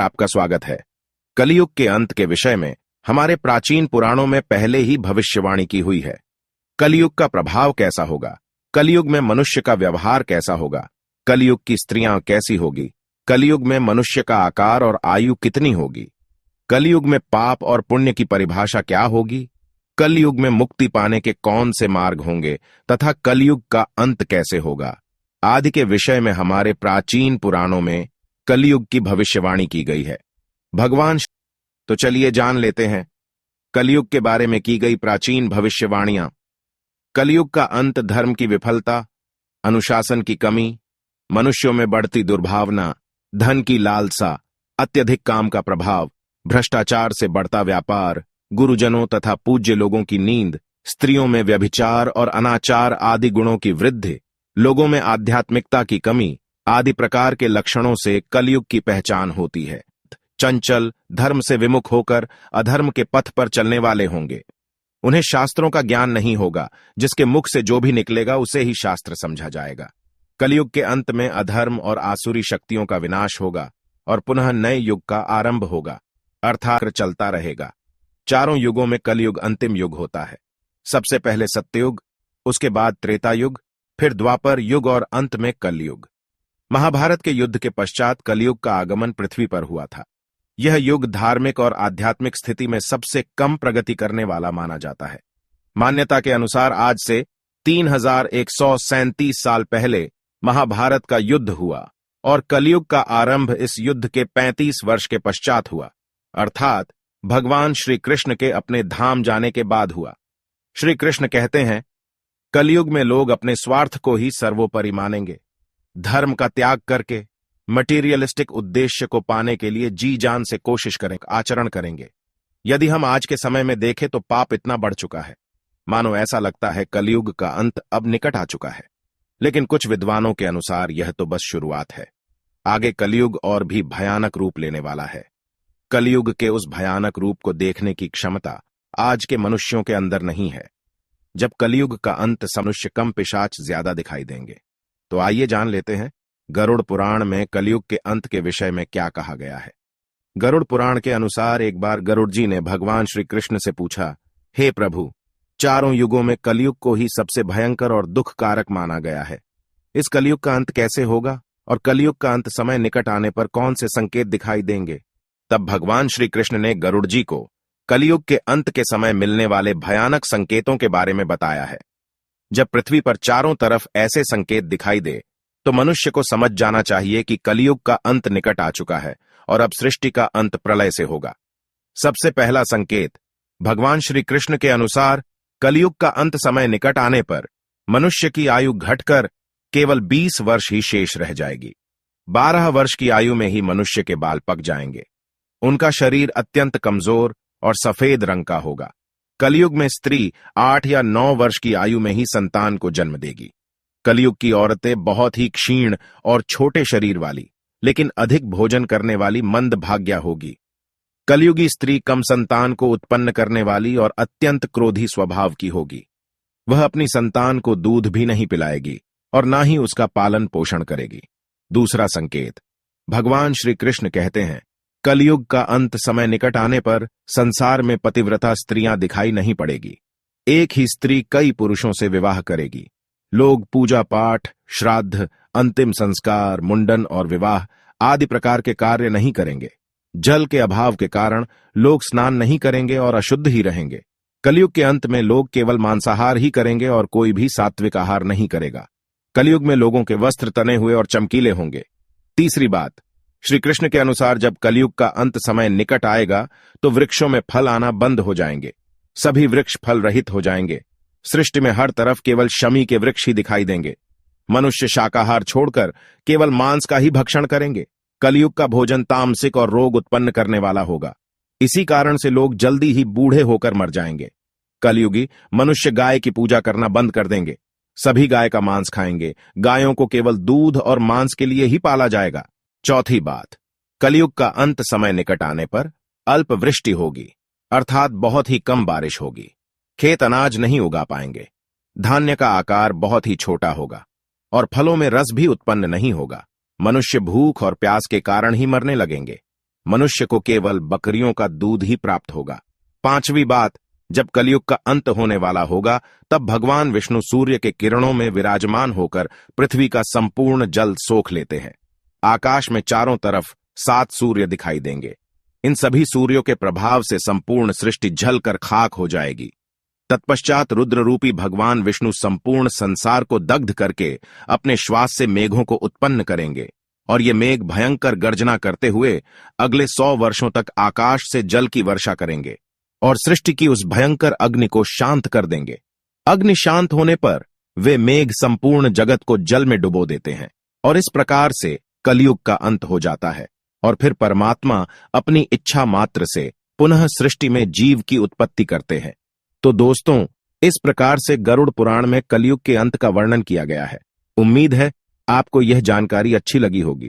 आपका स्वागत है। कलयुग के अंत के विषय में हमारे प्राचीन पुराणों में पहले ही भविष्यवाणी की हुई है। कलयुग का प्रभाव कैसा होगा, कलयुग में मनुष्य का व्यवहार कैसा होगा, कलयुग की स्त्रियां कैसी होगी, कलयुग में मनुष्य का आकार और आयु कितनी होगी, कलयुग में पाप और पुण्य की परिभाषा क्या होगी, कलयुग में मुक्ति पाने के कौन से मार्ग होंगे तथा कलयुग का अंत कैसे होगा आदि के विषय में हमारे प्राचीन पुराणों में कलयुग की भविष्यवाणी की गई है। भगवान तो चलिए जान लेते हैं कलयुग के बारे में की गई प्राचीन भविष्यवाणियां। कलयुग का अंत धर्म की विफलता, अनुशासन की कमी, मनुष्यों में बढ़ती दुर्भावना, धन की लालसा, अत्यधिक काम का प्रभाव, भ्रष्टाचार से बढ़ता व्यापार, गुरुजनों तथा पूज्य लोगों की नींद, स्त्रियों में व्यभिचार और अनाचार आदि गुणों की वृद्धि, लोगों में आध्यात्मिकता की कमी आदि प्रकार के लक्षणों से कलयुग की पहचान होती है। चंचल, धर्म से विमुख होकर अधर्म के पथ पर चलने वाले होंगे। उन्हें शास्त्रों का ज्ञान नहीं होगा, जिसके मुख से जो भी निकलेगा उसे ही शास्त्र समझा जाएगा। कलयुग के अंत में अधर्म और आसुरी शक्तियों का विनाश होगा और पुनः नए युग का आरंभ होगा, अर्थात चलता रहेगा। चारों युगों में कलयुग अंतिम युग होता है। सबसे पहले सत्ययुग, उसके बाद त्रेता युग, फिर द्वापर युग और अंत में कलयुग। महाभारत के युद्ध के पश्चात कलयुग का आगमन पृथ्वी पर हुआ था। यह युग धार्मिक और आध्यात्मिक स्थिति में सबसे कम प्रगति करने वाला माना जाता है। मान्यता के अनुसार आज से 3137 साल पहले महाभारत का युद्ध हुआ और कलयुग का आरंभ इस युद्ध के 35 वर्ष के पश्चात हुआ, अर्थात भगवान श्री कृष्ण के अपने धाम जाने के बाद हुआ। श्री कृष्ण कहते हैं, कलयुग में लोग अपने स्वार्थ को ही सर्वोपरि मानेंगे। धर्म का त्याग करके मटीरियलिस्टिक उद्देश्य को पाने के लिए जी जान से कोशिश करेंगे, आचरण करेंगे। यदि हम आज के समय में देखें तो पाप इतना बढ़ चुका है, मानो ऐसा लगता है कलयुग का अंत अब निकट आ चुका है। लेकिन कुछ विद्वानों के अनुसार यह तो बस शुरुआत है। आगे कलयुग और भी भयानक रूप लेने वाला है। कलयुग के उस भयानक रूप को देखने की क्षमता आज के मनुष्यों के अंदर नहीं है। जब कलयुग का अंत मनुष्य कम पिशाच ज्यादा दिखाई देंगे। तो आइए जान लेते हैं गरुड़ पुराण में कलयुग के अंत के विषय में क्या कहा गया है। गरुड़ पुराण के अनुसार एक बार गरुड़ जी ने भगवान श्री कृष्ण से पूछा, हे प्रभु, चारों युगों में कलयुग को ही सबसे भयंकर और दुख कारक माना गया है। इस कलयुग का अंत कैसे होगा और कलयुग का अंत समय निकट आने पर कौन से संकेत दिखाई देंगे? तब भगवान श्री कृष्ण ने गरुड़ जी को कलयुग के अंत के समय मिलने वाले भयानक संकेतों के बारे में बताया है। जब पृथ्वी पर चारों तरफ ऐसे संकेत दिखाई दे तो मनुष्य को समझ जाना चाहिए कि कलयुग का अंत निकट आ चुका है और अब सृष्टि का अंत प्रलय से होगा। सबसे पहला संकेत, भगवान श्री कृष्ण के अनुसार कलयुग का अंत समय निकट आने पर मनुष्य की आयु घटकर केवल 20 वर्ष ही शेष रह जाएगी। 12 वर्ष की आयु में ही मनुष्य के बाल पक जाएंगे। उनका शरीर अत्यंत कमजोर और सफेद रंग का होगा। कलयुग में स्त्री 8 या 9 वर्ष की आयु में ही संतान को जन्म देगी। कलयुग की औरतें बहुत ही क्षीण और छोटे शरीर वाली, लेकिन अधिक भोजन करने वाली मंद भाग्या होगी। कलयुगी स्त्री कम संतान को उत्पन्न करने वाली और अत्यंत क्रोधी स्वभाव की होगी। वह अपनी संतान को दूध भी नहीं पिलाएगी और ना ही उसका पालन पोषण करेगी। दूसरा संकेत, भगवान श्री कृष्ण कहते हैं, कलयुग का अंत समय निकट आने पर संसार में पतिव्रता स्त्रियां दिखाई नहीं पड़ेगी। एक ही स्त्री कई पुरुषों से विवाह करेगी। लोग पूजा पाठ, श्राद्ध, अंतिम संस्कार, मुंडन और विवाह आदि प्रकार के कार्य नहीं करेंगे। जल के अभाव के कारण लोग स्नान नहीं करेंगे और अशुद्ध ही रहेंगे। कलयुग के अंत में लोग केवल मांसाहार ही करेंगे और कोई भी सात्विक आहार नहीं करेगा। कलयुग में लोगों के वस्त्र तने हुए और चमकीले होंगे। तीसरी बात, श्री कृष्ण के अनुसार जब कलयुग का अंत समय निकट आएगा तो वृक्षों में फल आना बंद हो जाएंगे। सभी वृक्ष फल रहित हो जाएंगे। सृष्टि में हर तरफ केवल शमी के वृक्ष ही दिखाई देंगे। मनुष्य शाकाहार छोड़कर केवल मांस का ही भक्षण करेंगे। कलयुग का भोजन तामसिक और रोग उत्पन्न करने वाला होगा। इसी कारण से लोग जल्दी ही बूढ़े होकर मर जाएंगे। कलयुगी मनुष्य गाय की पूजा करना बंद कर देंगे। सभी गाय का मांस खाएंगे। गायों को केवल दूध और मांस के लिए ही पाला जाएगा। चौथी बात, कलयुग का अंत समय निकट आने पर अल्प वृष्टि होगी, अर्थात बहुत ही कम बारिश होगी। खेत अनाज नहीं उगा पाएंगे। धान्य का आकार बहुत ही छोटा होगा और फलों में रस भी उत्पन्न नहीं होगा। मनुष्य भूख और प्यास के कारण ही मरने लगेंगे। मनुष्य को केवल बकरियों का दूध ही प्राप्त होगा। पांचवी बात, जब कलयुग का अंत होने वाला होगा तब भगवान विष्णु सूर्य के किरणों में विराजमान होकर पृथ्वी का संपूर्ण जल सोख लेते हैं। आकाश में चारों तरफ 7 सूर्य दिखाई देंगे। इन सभी सूर्यों के प्रभाव से संपूर्ण सृष्टि जलकर खाक हो जाएगी। तत्पश्चात रुद्र रूपी भगवान विष्णु संपूर्ण संसार को दग्ध करके अपने श्वास से मेघों को उत्पन्न करेंगे और ये मेघ भयंकर गर्जना करते हुए अगले 100 वर्षों तक आकाश से जल की वर्षा करेंगे और सृष्टि की उस भयंकर अग्नि को शांत कर देंगे। अग्नि शांत होने पर वे मेघ संपूर्ण जगत को जल में डुबो देते हैं और इस प्रकार से कलयुग का अंत हो जाता है और फिर परमात्मा अपनी इच्छा मात्र से पुनः सृष्टि में जीव की उत्पत्ति करते हैं। तो दोस्तों, इस प्रकार से गरुड़ पुराण में कलयुग के अंत का वर्णन किया गया है। उम्मीद है आपको यह जानकारी अच्छी लगी होगी।